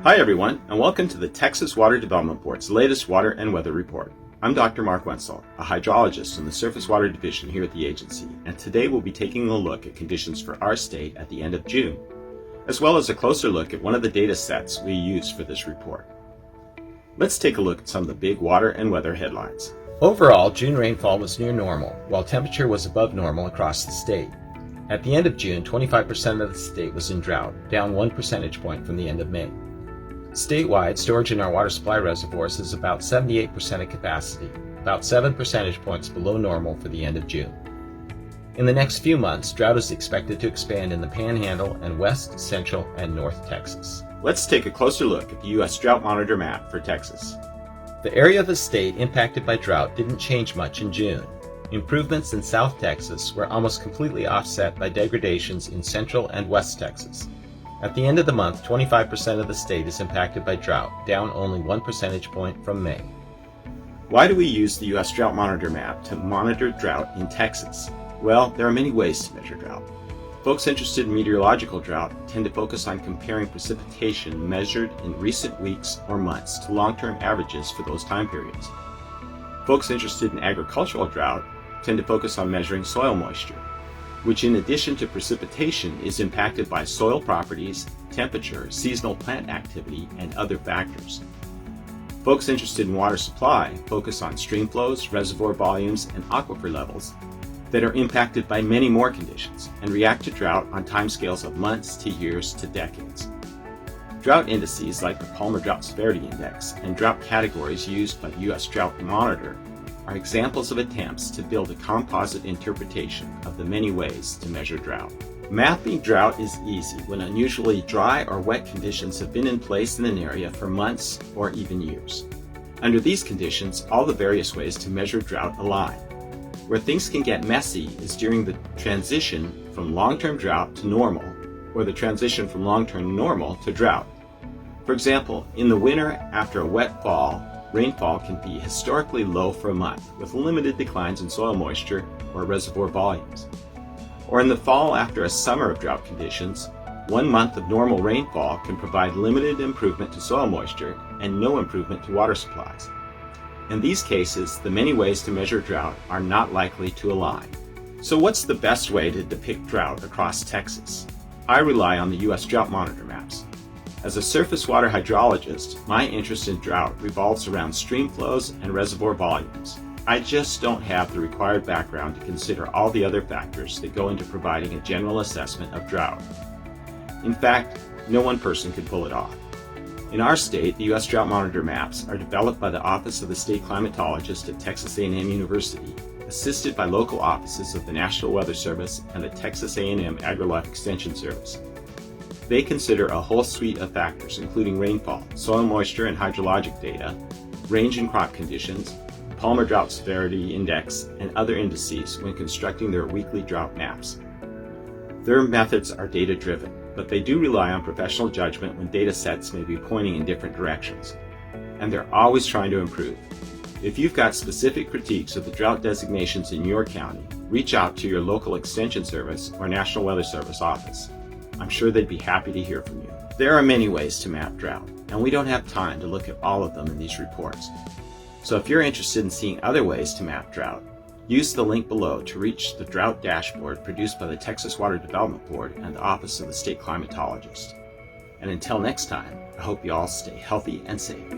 Hi everyone, and welcome to the Texas Water Development Board's latest water and weather report. I'm Dr. Mark Wenzel, a hydrologist in the Surface Water Division here at the agency, and today we'll be taking a look at conditions for our state at the end of June, as well as a closer look at one of the data sets we used for this report. Let's take a look at some of the big water and weather headlines. Overall, June rainfall was near normal, while temperature was above normal across the state. At the end of June, 25% of the state was in drought, down 1 percentage point from the end of May. Statewide, storage in our water supply reservoirs is about 78% of capacity, about 7 percentage points below normal for the end of June. In the next few months, drought is expected to expand in the Panhandle and West, Central, and North Texas. Let's take a closer look at the U.S. Drought Monitor map for Texas. The area of the state impacted by drought didn't change much in June. Improvements in South Texas were almost completely offset by degradations in Central and West Texas. At the end of the month, 25% of the state is impacted by drought, down only 1 percentage point from May. Why do we use the U.S. Drought Monitor map to monitor drought in Texas? Well, there are many ways to measure drought. Folks interested in meteorological drought tend to focus on comparing precipitation measured in recent weeks or months to long-term averages for those time periods. Folks interested in agricultural drought tend to focus on measuring soil moisture, which in addition to precipitation is impacted by soil properties, temperature, seasonal plant activity, and other factors. Folks interested in water supply focus on stream flows, reservoir volumes, and aquifer levels that are impacted by many more conditions and react to drought on timescales of months to years to decades. Drought indices like the Palmer Drought Severity Index and drought categories used by the U.S. Drought Monitor are examples of attempts to build a composite interpretation of the many ways to measure drought. Mapping drought is easy when unusually dry or wet conditions have been in place in an area for months or even years. Under these conditions, all the various ways to measure drought align. Where things can get messy is during the transition from long-term drought to normal, or the transition from long-term normal to drought. For example, in the winter after a wet fall, rainfall can be historically low for a month, with limited declines in soil moisture or reservoir volumes. Or in the fall after a summer of drought conditions, 1 month of normal rainfall can provide limited improvement to soil moisture and no improvement to water supplies. In these cases, the many ways to measure drought are not likely to align. So what's the best way to depict drought across Texas? I rely on the U.S. Drought Monitor maps. As a surface water hydrologist, my interest in drought revolves around stream flows and reservoir volumes. I just don't have the required background to consider all the other factors that go into providing a general assessment of drought. In fact, no one person could pull it off. In our state, the U.S. Drought Monitor maps are developed by the Office of the State Climatologist at Texas A&M University, assisted by local offices of the National Weather Service and the Texas A&M AgriLife Extension Service. They consider a whole suite of factors, including rainfall, soil moisture and hydrologic data, range in crop conditions, Palmer Drought Severity Index, and other indices when constructing their weekly drought maps. Their methods are data-driven, but they do rely on professional judgment when data sets may be pointing in different directions. And they're always trying to improve. If you've got specific critiques of the drought designations in your county, reach out to your local Extension Service or National Weather Service office. I'm sure they'd be happy to hear from you. There are many ways to map drought, and we don't have time to look at all of them in these reports. So if you're interested in seeing other ways to map drought, use the link below to reach the drought dashboard produced by the Texas Water Development Board and the Office of the State Climatologist. And until next time, I hope you all stay healthy and safe.